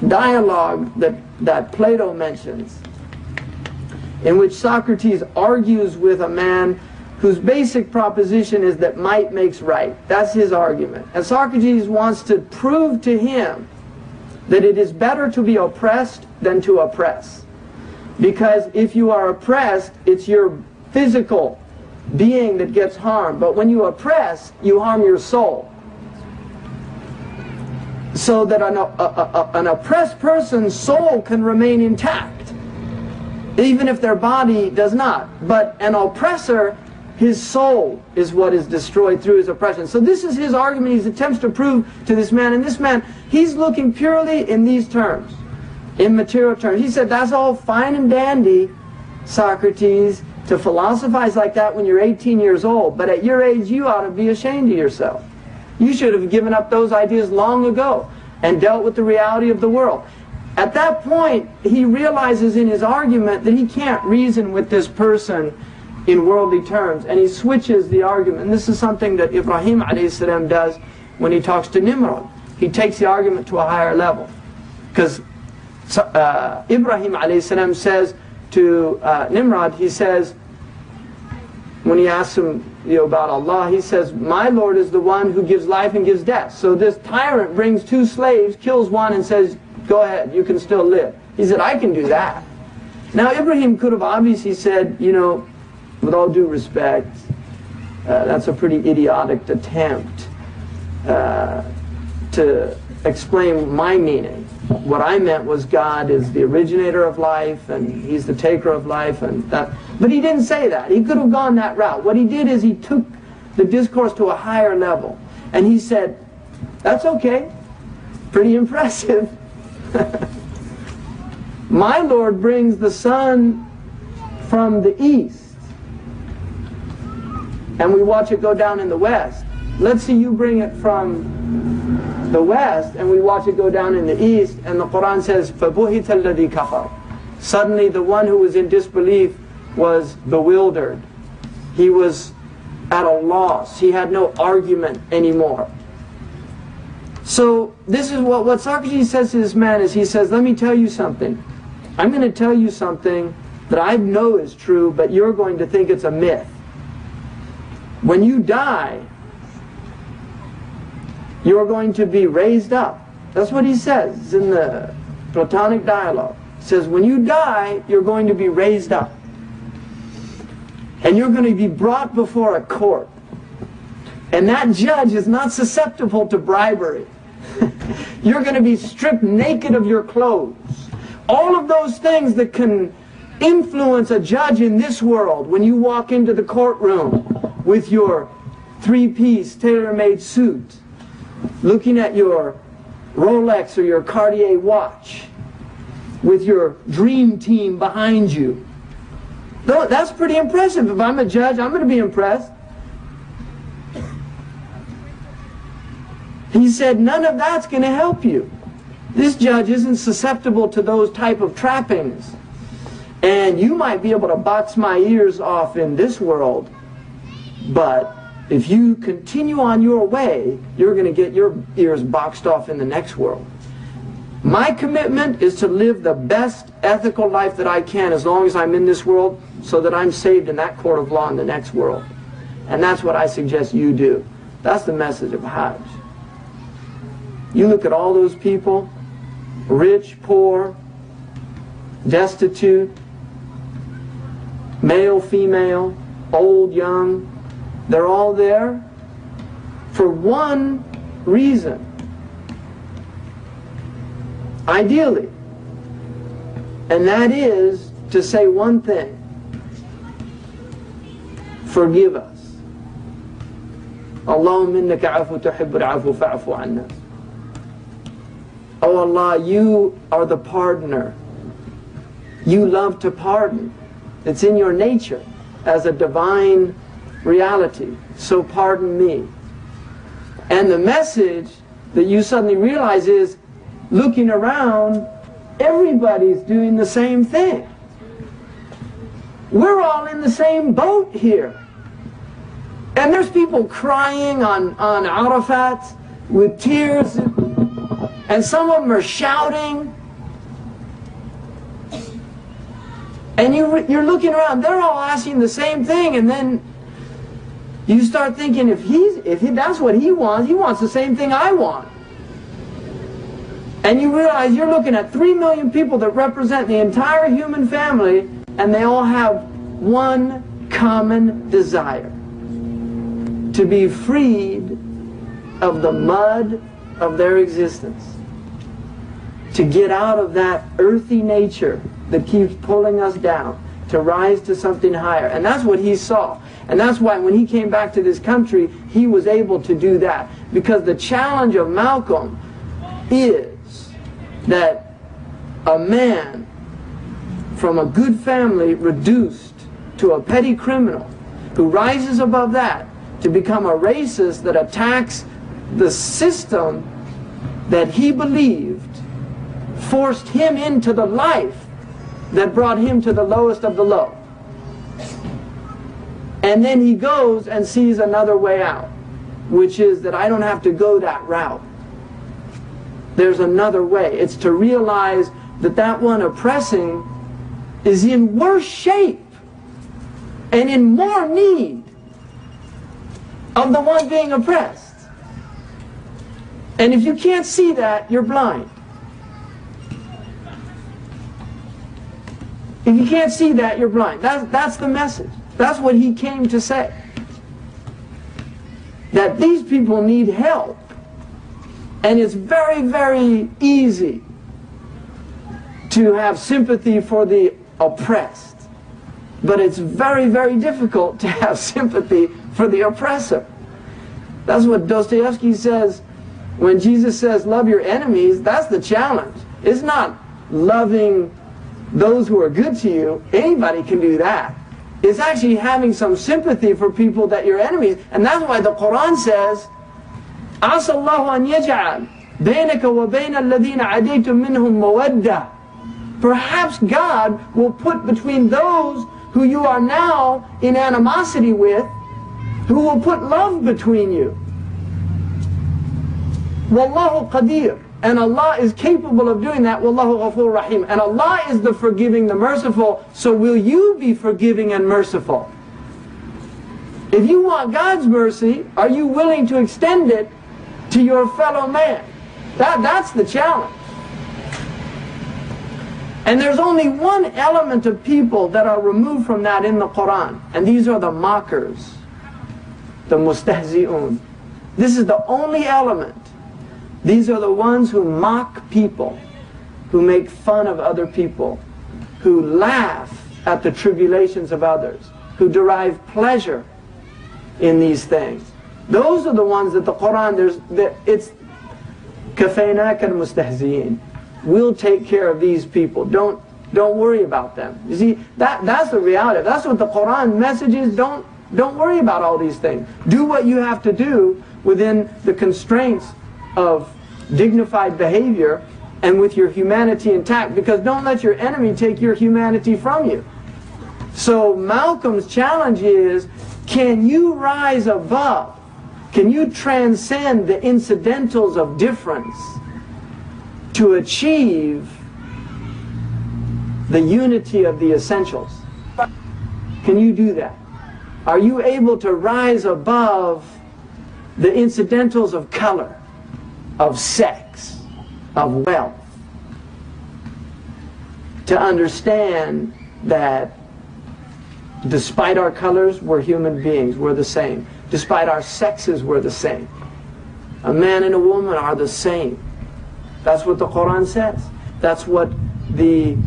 dialogue that Plato mentions, in which Socrates argues with a man whose basic proposition is that might makes right. That's his argument. And Socrates wants to prove to him that it is better to be oppressed than to oppress. Because if you are oppressed, it's your physical being that gets harmed. But when you oppress, you harm your soul. So that an oppressed person's soul can remain intact, even if their body does not. But an oppressor, his soul is what is destroyed through his oppression. So this is his argument. He attempts to prove to this man. And this man, he's looking purely in these terms, in material terms. He said, that's all fine and dandy, Socrates, to philosophize like that when you're 18 years old. But at your age, you ought to be ashamed of yourself. You should have given up those ideas long ago and dealt with the reality of the world. At that point, he realizes in his argument that he can't reason with this person in worldly terms, and he switches the argument. And this is something that Ibrahim a.s. does when he talks to Nimrod. He takes the argument to a higher level. Because Ibrahim a.s. says to Nimrod, he says, when he asks him about Allah, he says, my Lord is the one who gives life and gives death. So this tyrant brings two slaves, kills one, and says, go ahead, you can still live. He said, I can do that. Now Ibrahim could have obviously said, with all due respect, that's a pretty idiotic attempt to explain my meaning. What I meant was God is the originator of life and He's the taker of life, and that. But he didn't say that. He could have gone that route. What he did is he took the discourse to a higher level, and he said, that's okay, pretty impressive. My Lord brings the sun from the east, and we watch it go down in the west. Let's see you bring it from the west, and we watch it go down in the east, and the Quran says, فَبُهِتَ الَّذِي كَفَرَ. Suddenly the one who was in disbelief was bewildered. He was at a loss. He had no argument anymore. So this is what Socrates says to this man is, he says, let me tell you something. I'm going to tell you something that I know is true, but you're going to think it's a myth. When you die, you're going to be raised up. That's what he says. It's in the Platonic dialogue. He says, when you die, you're going to be raised up. And you're going to be brought before a court. And that judge is not susceptible to bribery. You're going to be stripped naked of your clothes. All of those things that can influence a judge in this world, when you walk into the courtroom with your three-piece tailor-made suit, looking at your Rolex or your Cartier watch, with your dream team behind you. That's pretty impressive. If I'm a judge, I'm going to be impressed. He said, none of that's going to help you. This judge isn't susceptible to those type of trappings. And you might be able to box my ears off in this world, but if you continue on your way, you're going to get your ears boxed off in the next world. My commitment is to live the best ethical life that I can as long as I'm in this world, so that I'm saved in that court of law in the next world. And that's what I suggest you do. That's the message of Hajj. You look at all those people, rich, poor, destitute, male, female, old, young, they're all there for one reason. Ideally. And that is to say one thing. Forgive us. Allahumma innaka afu tuhibbul afu fa'fu anna. Oh Allah, you are the pardoner. You love to pardon. It's in your nature as a divine reality. So pardon me. And the message that you suddenly realize is, looking around, everybody's doing the same thing. We're all in the same boat here. And there's people crying on Arafat with tears, and some of them are shouting. And you're looking around, they're all asking the same thing, and then you start thinking, if that's what he wants the same thing I want. And you realize you're looking at 3 million people that represent the entire human family, and they all have one common desire: to be freed of the mud of their existence, to get out of that earthy nature that keeps pulling us down, to rise to something higher. And that's what he saw. And that's why when he came back to this country, he was able to do that. Because the challenge of Malcolm is that a man from a good family reduced to a petty criminal who rises above that to become a racist that attacks the system that he believed forced him into the life that brought him to the lowest of the low. And then he goes and sees another way out, which is that I don't have to go that route. There's another way. It's to realize that that one oppressing is in worse shape and in more need of the one being oppressed. And if you can't see that, you're blind. If you can't see that, you're blind. That's the message. That's what he came to say. That these people need help. And it's very, very easy to have sympathy for the oppressed. But it's very, very difficult to have sympathy for the oppressor. That's what Dostoevsky says when Jesus says, love your enemies. That's the challenge. It's not loving those who are good to you. Anybody can do that. It's actually having some sympathy for people that you're enemies. And that's why the Quran says, عَسَى اللَّهُ أَنْ يَجْعَلْ بَيْنَكَ وَبَيْنَ الَّذِينَ عَدَيْتُم مِّنْهُم مَوَدَّةً. Perhaps God will put between those who you are now in animosity with, who will put love between you. وَاللَّهُ قَدِيرٌ. And Allah is capable of doing that. Wallahu ghafur rahim. And Allah is the forgiving, the merciful. So will you be forgiving and merciful? If you want God's mercy, are you willing to extend it to your fellow man? That's the challenge. And there's only one element of people that are removed from that in the Quran. And these are the mockers, the mustahzi'un. This is the only element. These are the ones who mock people, who make fun of other people, who laugh at the tribulations of others, who derive pleasure in these things. Those are the ones that the Quran, it's كَفَيْنَاكَ الْمُسْتَهْزِئِينَ. We'll take care of these people. Don't worry about them. You see, that's the reality. That's what the Quran message is. Don't worry about all these things. Do what you have to do within the constraints of dignified behavior and with your humanity intact, because don't let your enemy take your humanity from you. So Malcolm's challenge is, can you rise above? Can you transcend the incidentals of difference to achieve the unity of the essentials? Can you do that? Are you able to rise above the incidentals of color, of sex, of wealth, to understand that despite our colors, we're human beings, we're the same. Despite our sexes, we're the same. A man and a woman are the same. That's what the Quran says. That's what the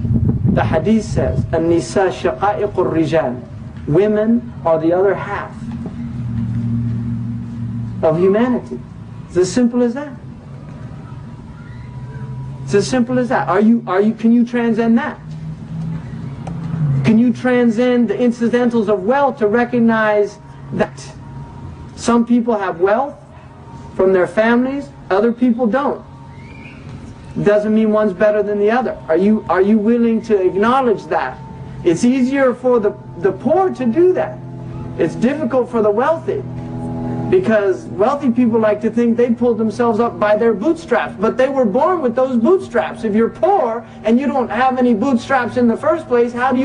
Hadith says. An-nisa shaqa'iqur rijal. Women are the other half of humanity. It's as simple as that. It's as simple as that. Can you transcend that? Can you transcend the incidentals of wealth to recognize that some people have wealth from their families, other people don't? Doesn't mean one's better than the other. Are you willing to acknowledge that? It's easier for the poor to do that. It's difficult for the wealthy, because wealthy people like to think they pulled themselves up by their bootstraps, but they were born with those bootstraps. If you're poor and you don't have any bootstraps in the first place, how do you